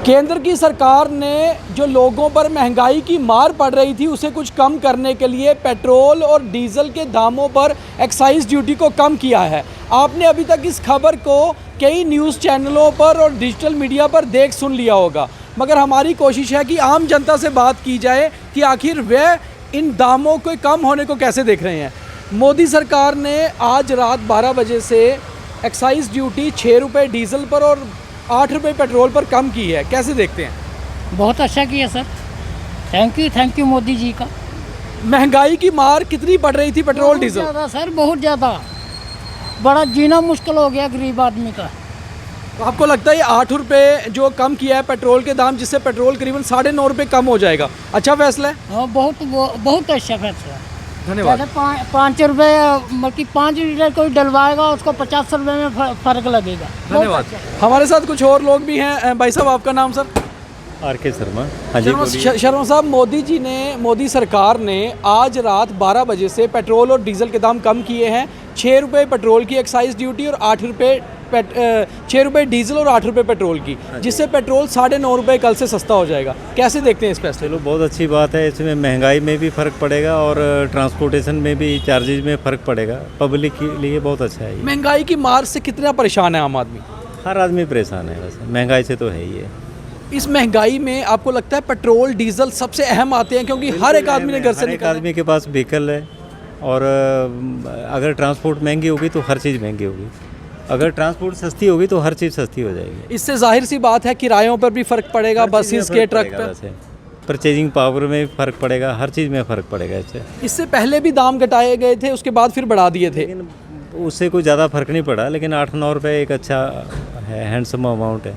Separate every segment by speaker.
Speaker 1: केंद्र की सरकार ने जो लोगों पर महंगाई की मार पड़ रही थी उसे कुछ कम करने के लिए पेट्रोल और डीजल के दामों पर एक्साइज ड्यूटी को कम किया है। आपने अभी तक इस खबर को कई न्यूज़ चैनलों पर और डिजिटल मीडिया पर देख सुन लिया होगा, मगर हमारी कोशिश है कि आम जनता से बात की जाए कि आखिर वे इन दामों के कम होने को कैसे देख रहे हैं। मोदी सरकार ने आज रात 12 बजे से एक्साइज ड्यूटी 6 रुपये डीजल पर और 8 रुपये पेट्रोल पर कम की है, कैसे देखते हैं?
Speaker 2: बहुत अच्छा किया sir, thank you Modi ji का।
Speaker 1: महंगाई की मार कितनी पड़ रही थी पेट्रोल डीजल?
Speaker 2: ज़्यादा सर, बहुत ज़्यादा, बड़ा जीना मुश्किल हो गया गरीब आदमी का।
Speaker 1: तो आपको लगता है ये 8 रुपये जो कम किया है पेट्रोल के दाम, जिससे पेट्रोल करीबन 9.5 रुपये कम हो जाएगा, अच्छा फैसला है?
Speaker 2: हाँ, बहुत अच्छा फैसला है।
Speaker 1: धन्यवाद।
Speaker 2: 5 रुपये मतलब 5 लीटर कोई डलवाएगा उसको 50 रुपये में फ़र्क लगेगा।
Speaker 1: धन्यवाद। हमारे साथ कुछ और लोग भी हैं। भाई साहब, आपका नाम सर?
Speaker 3: RK शर्मा। हाँ जी,
Speaker 1: शर्मा साहब, मोदी सरकार ने आज रात 12 बजे से पेट्रोल और डीजल के दाम कम किए हैं। 6 रुपये पेट्रोल की एक्साइज ड्यूटी और 6 रुपये डीजल और 8 रुपये पेट्रोल की, जिससे पेट्रोल 9.5 रुपये कल से सस्ता हो जाएगा। कैसे देखते हैं इस फैसले?
Speaker 3: चलो, बहुत अच्छी बात है। इसमें महंगाई में भी फ़र्क पड़ेगा और ट्रांसपोर्टेशन में भी चार्जेज में फ़र्क पड़ेगा। पब्लिक के लिए बहुत अच्छा है।
Speaker 1: महंगाई की मार से कितना परेशान है आम आदमी?
Speaker 3: हर आदमी परेशान है, वैसे महंगाई से तो है ही है।
Speaker 1: इस महंगाई में आपको लगता है पेट्रोल डीजल सबसे अहम आते हैं, क्योंकि हर एक आदमी ने घर से निकलना है।
Speaker 3: आदमी के पास व्हीकल है और अगर ट्रांसपोर्ट महंगी होगी तो हर चीज़ महंगी होगी। अगर ट्रांसपोर्ट सस्ती होगी तो हर चीज़ सस्ती हो जाएगी।
Speaker 1: इससे जाहिर सी बात है किरायों पर भी फ़र्क पड़ेगा, बसेस के, ट्रक पर,
Speaker 3: परचेजिंग पावर में फ़र्क पड़ेगा, हर चीज़ में फ़र्क पड़ेगा।
Speaker 1: इससे पहले भी दाम घटाए गए थे, उसके बाद फिर बढ़ा दिए थे,
Speaker 3: लेकिन उससे कोई ज़्यादा फ़र्क नहीं पड़ा। लेकिन 8-9 रुपये एक अच्छा है, हैंडसम अमाउंट है।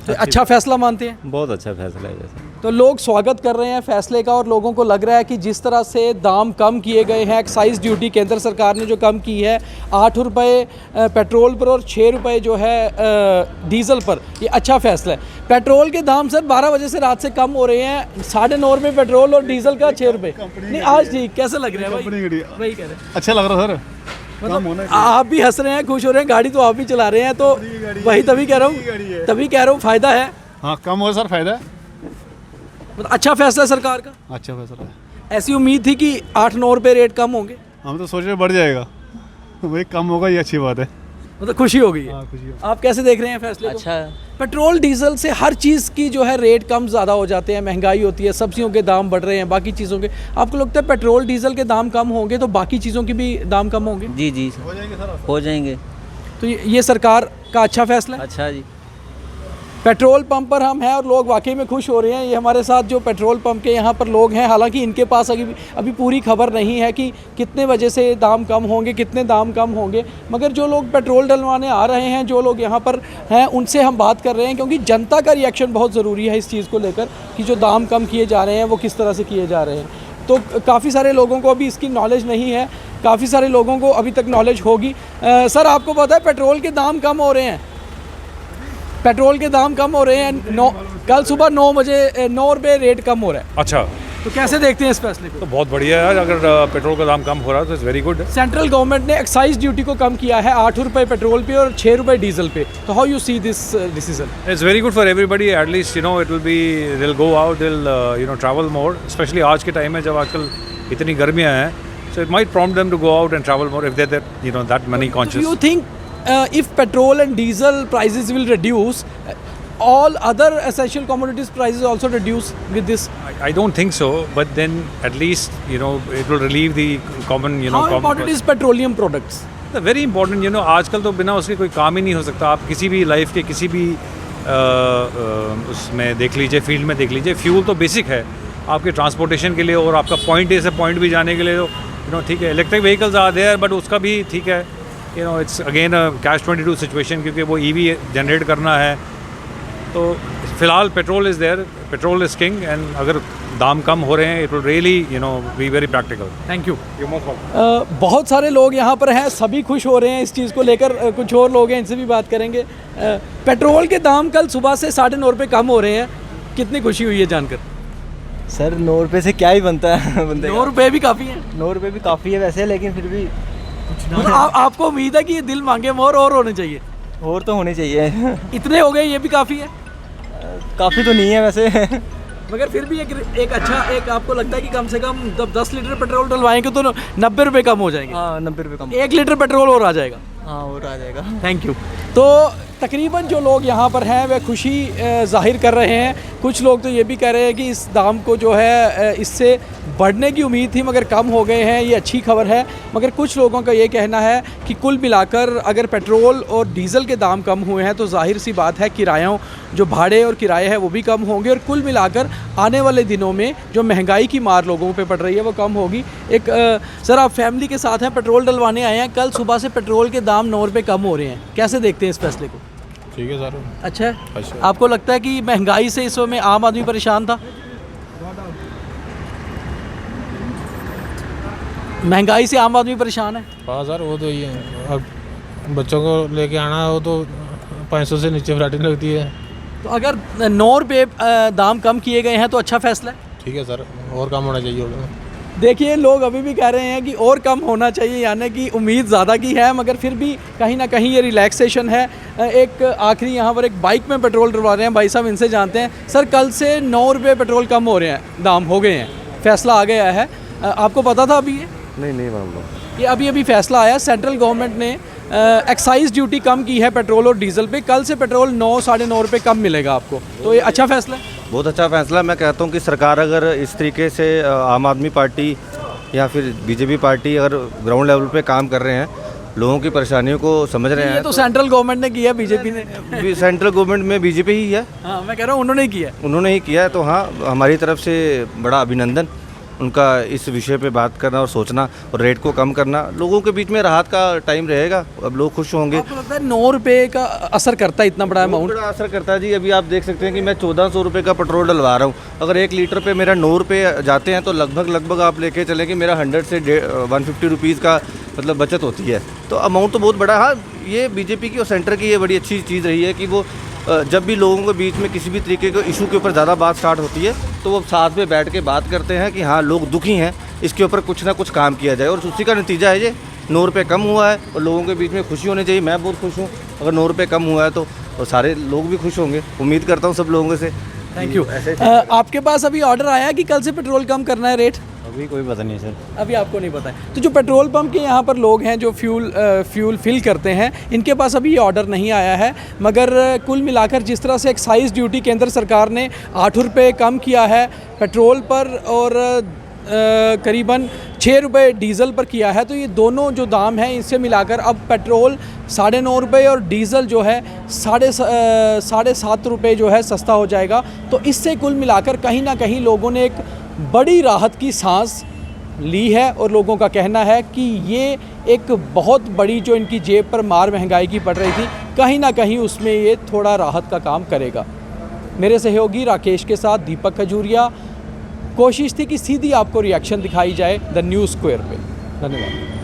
Speaker 1: तो अच्छा फैसला मानते हैं?
Speaker 3: बहुत अच्छा फैसला है। जैसे
Speaker 1: तो लोग स्वागत कर रहे हैं फैसले का, और लोगों को लग रहा है कि जिस तरह से दाम कम किए गए हैं, एक्साइज ड्यूटी केंद्र सरकार ने जो कम की है 8 रुपये पेट्रोल पर और 6 रुपये जो है डीजल पर, ये अच्छा फैसला है। पेट्रोल के दाम सर 12 बजे से रात से कम हो रहे हैं, 9.5 रुपये पेट्रोल और डीजल का 6 रुपये। नहीं, आज ठीक कैसे लग रहा है भाई? वही कह रहे हैं,
Speaker 4: अच्छा लग रहा है सर।
Speaker 1: मतलब आप भी हंस रहे हैं, खुश हो रहे हैं, गाड़ी तो आप भी चला रहे हैं, तो वही तभी कह रहा हूँ फ़ायदा है।
Speaker 4: हाँ, कम हो सर, फायदा है।
Speaker 1: मतलब अच्छा फैसला है सरकार का।
Speaker 4: अच्छा फैसला है।
Speaker 1: ऐसी उम्मीद थी कि 8-9 रुपये रेट कम होंगे?
Speaker 4: हम तो सोच रहे बढ़ जाएगा, वही कम होगा, ये अच्छी बात है।
Speaker 1: मतलब खुशी हो गई है।
Speaker 4: हाँ, खुशी हो।
Speaker 1: आप कैसे देख रहे हैं फैसले को?
Speaker 5: अच्छा है।
Speaker 1: पेट्रोल डीजल से हर चीज़ की जो है रेट कम ज़्यादा हो जाते हैं, महंगाई होती है, सब्जियों के दाम बढ़ रहे हैं, बाकी चीज़ों के। आपको लगता है पेट्रोल डीजल के दाम कम होंगे तो बाकी चीज़ों के भी दाम कम होंगे?
Speaker 5: जी जी
Speaker 4: हो जाएंगे सर,
Speaker 5: हो जाएंगे।
Speaker 1: तो ये सरकार का अच्छा फैसला है।
Speaker 5: अच्छा जी।
Speaker 1: पेट्रोल पंप पर हम हैं और लोग वाकई में खुश हो रहे हैं। ये हमारे साथ जो पेट्रोल पंप के यहाँ पर लोग हैं, हालांकि इनके पास अभी पूरी खबर नहीं है कि कितने वजह से दाम कम होंगे, कितने दाम कम होंगे, मगर जो लोग पेट्रोल डलवाने आ रहे हैं, जो लोग यहाँ पर हैं, उनसे हम बात कर रहे हैं, क्योंकि जनता का रिएक्शन बहुत ज़रूरी है इस चीज़ को लेकर कि जो दाम कम किए जा रहे हैं वो किस तरह से किए जा रहे हैं। तो काफ़ी सारे लोगों को अभी इसकी नॉलेज नहीं है, काफ़ी सारे लोगों को अभी तक नॉलेज होगी। सर, आपको पता है पेट्रोल के दाम कम हो रहे हैं? पेट्रोल के दाम कम हो रहे हैं। कल सुबह 9 बजे 9 रुपये रेट कम हो रहा है।
Speaker 6: अच्छा,
Speaker 1: तो कैसे देखते हैं इस फैसले को?
Speaker 6: तो बहुत बढ़िया है। अगर पेट्रोल का दाम कम हो रहा है तो it's very good.
Speaker 1: Central government ने एक्साइज ड्यूटी को कम किया है 8 रुपये पेट्रोल पे और 6 रुपये डीजल पे। तो how you see this decision?
Speaker 6: It's very good for everybody. At least it will be, they will go out, they will travel more, specially आज के टाइम में जब आजकल इतनी गर्मियाँ हैं। So it might prompt them to go out and travel more if they that money conscious.
Speaker 1: You think if petrol and diesel prices will reduce, all other essential commodities prices also reduce with this?
Speaker 6: I don't think so, but then at least it will relieve the common
Speaker 1: How important is petroleum products?
Speaker 6: Very important. आजकल तो बिना उसके कोई काम ही नहीं हो सकता। आप किसी भी लाइफ के किसी भी उसमें देख लीजिए, फील्ड में देख लीजिए, फ्यूल तो बेसिक है आपके ट्रांसपोर्टेशन के लिए और आपका पॉइंट ए से पॉइंट बी जाने के लिए। तो ठीक है, electric vehicles are there, but उसका भी ठीक है, इट्स अगेन अ कैच-22 सिचुएशन, क्योंकि वो ईवी जनरेट करना है। तो फिलहाल petrol is there, petrol is king, and अगर दाम कम हो रहे हैं it will really be very practical.
Speaker 1: Thank you. बहुत सारे लोग यहाँ पर हैं, सभी खुश हो रहे हैं इस चीज़ को लेकर। कुछ और लोग हैं, इनसे भी बात करेंगे। पेट्रोल के दाम कल सुबह से 9.5 रुपये कम हो रहे हैं, कितनी खुशी हुई है जानकर?
Speaker 7: सर 9 रुपये से क्या ही बनता है बंदे?
Speaker 1: 9 रुपये भी काफ़ी है।
Speaker 7: 9 रुपये भी काफ़ी है वैसे, लेकिन फिर भी
Speaker 1: आपको उम्मीद है कि ये दिल मांगे मोर और होने चाहिए?
Speaker 7: और तो होने चाहिए।
Speaker 1: इतने हो गए, ये भी काफ़ी है?
Speaker 7: काफ़ी तो नहीं है वैसे
Speaker 1: मगर फिर भी एक अच्छा एक आपको लगता है कि कम से कम जब 10 लीटर पेट्रोल डलवाएंगे तो 90 रुपये कम हो जाएंगे।
Speaker 7: हाँ 90 रुपये कम।
Speaker 1: 1 लीटर पेट्रोल और आ जाएगा।
Speaker 7: हाँ और आ जाएगा।
Speaker 1: Thank you. तो तकरीबन जो लोग यहाँ पर हैं वह खुशी ज़ाहिर कर रहे हैं। कुछ लोग तो ये भी कह रहे हैं कि इस दाम को जो है इससे बढ़ने की उम्मीद थी मगर कम हो गए हैं, ये अच्छी खबर है। मगर कुछ लोगों का ये कहना है कि कुल मिलाकर अगर पेट्रोल और डीज़ल के दाम कम हुए हैं तो जाहिर सी बात है किरायों जो भाड़े और किराए हैं वो भी कम होंगे और कुल मिलाकर आने वाले दिनों में जो महंगाई की मार लोगों पे पड़ रही है वो कम होगी। एक सर आप फैमिली के साथ हैं, पेट्रोल डलवाने आए हैं, कल सुबह से पेट्रोल के दाम 9 रुपये कम हो रहे हैं, कैसे देखते हैं इस फैसले को?
Speaker 4: ठीक है सर।
Speaker 1: अच्छा है?
Speaker 4: अच्छा।
Speaker 1: आपको लगता है कि महंगाई से इस समय आम आदमी परेशान था? महंगाई से आम आदमी परेशान है?
Speaker 5: हाँ सर वो तो ये अब बच्चों को लेके आना हो तो 500 से नीचे वैरायटी लगती है।
Speaker 1: तो अगर 9 रुपये दाम कम किए गए हैं तो अच्छा फैसला है?
Speaker 5: ठीक है सर और कम होना चाहिए होगा।
Speaker 1: देखिए लोग अभी भी कह रहे हैं कि और कम होना चाहिए, यानी कि उम्मीद ज़्यादा की है मगर फिर भी कहीं ना कहीं ये रिलैक्सेशन है। एक आखिरी यहाँ पर एक बाइक में पेट्रोल डलवा रहे हैं भाई साहब, इनसे जानते हैं। सर कल से 9 रुपये पेट्रोल कम हो रहे हैं, दाम हो गए हैं, फैसला आ गया है, आपको पता था अभी ये?
Speaker 8: नहीं मालूम।
Speaker 1: ये अभी फैसला आया, सेंट्रल गवर्नमेंट ने एक्साइज ड्यूटी कम की है पेट्रोल और डीजल पे, कल से पेट्रोल 9 साढ़े 9 रुपये कम मिलेगा आपको, तो ये अच्छा फैसला है?
Speaker 8: बहुत अच्छा फैसला। मैं कहता हूँ कि सरकार अगर इस तरीके से आम आदमी पार्टी या फिर बीजेपी पार्टी अगर ग्राउंड लेवल पे काम कर रहे हैं, लोगों की परेशानियों को समझ रहे
Speaker 1: ये
Speaker 8: हैं
Speaker 1: तो सेंट्रल गवर्नमेंट ने किया, बीजेपी ने।
Speaker 8: सेंट्रल गवर्नमेंट में बीजेपी ही है।
Speaker 1: हाँ मैं कह रहा हूँ उन्होंने किया।
Speaker 8: उन्होंने ही किया है, तो हाँ हमारी तरफ से बड़ा अभिनंदन उनका इस विषय पे बात करना और सोचना और रेट को कम करना। लोगों के बीच में राहत का टाइम रहेगा, अब लोग खुश होंगे।
Speaker 1: आपको लगता है 9 रुपये का असर करता है इतना बड़ा अमाउंट?
Speaker 8: बड़ा असर करता है जी। अभी आप देख सकते हैं कि मैं 1400 रुपये का पेट्रोल डलवा रहा हूँ, अगर 1 लीटर पे मेरा 9 रुपये जाते हैं तो लगभग आप लेके चलें कि मेरा 100 से 150 रुपीज़ का मतलब बचत होती है। तो अमाउंट तो बहुत बड़ा है। हाँ ये बीजेपी की और सेंटर की ये बड़ी अच्छी चीज़ रही है कि वो जब भी लोगों के बीच में किसी भी तरीके के इशू के ऊपर ज़्यादा बात स्टार्ट होती है तो वो साथ में बैठ के बात करते हैं कि हाँ लोग दुखी हैं, इसके ऊपर कुछ ना कुछ काम किया जाए, और उसी का नतीजा है ये 9 रुपये कम हुआ है और लोगों के बीच में खुशी होनी चाहिए। मैं बहुत खुश हूँ, अगर 9 रुपये कम हुआ है तो और सारे लोग भी खुश होंगे, उम्मीद करता हूँ सब लोगों से।
Speaker 1: Thank you. आपके पास अभी ऑर्डर आया है कि कल से पेट्रोल कम करना है रेट?
Speaker 3: अभी कोई पता नहीं सर।
Speaker 1: अभी आपको नहीं पता है। तो जो पेट्रोल पंप के यहाँ पर लोग हैं जो फ्यूल फिल करते हैं, इनके पास अभी ये ऑर्डर नहीं आया है, मगर कुल मिलाकर जिस तरह से एक्साइज ड्यूटी केंद्र सरकार ने 8 रुपये कम किया है पेट्रोल पर और करीबन 6 रुपये डीज़ल पर किया है, तो ये दोनों जो दाम हैं इनसे मिलाकर अब पेट्रोल 9.5 रुपये और डीज़ल जो है 7.5 रुपये जो है सस्ता हो जाएगा। तो इससे कुल मिलाकर कहीं ना कहीं लोगों ने एक बड़ी राहत की सांस ली है और लोगों का कहना है कि ये एक बहुत बड़ी जो इनकी जेब पर मार महंगाई की पड़ रही थी, कहीं ना कहीं उसमें ये थोड़ा राहत का काम करेगा। मेरे सहयोगी राकेश के साथ दीपक खजूरिया। कोशिश थी कि सीधी आपको रिएक्शन दिखाई जाए द न्यूज़ स्क्वायर पे। धन्यवाद।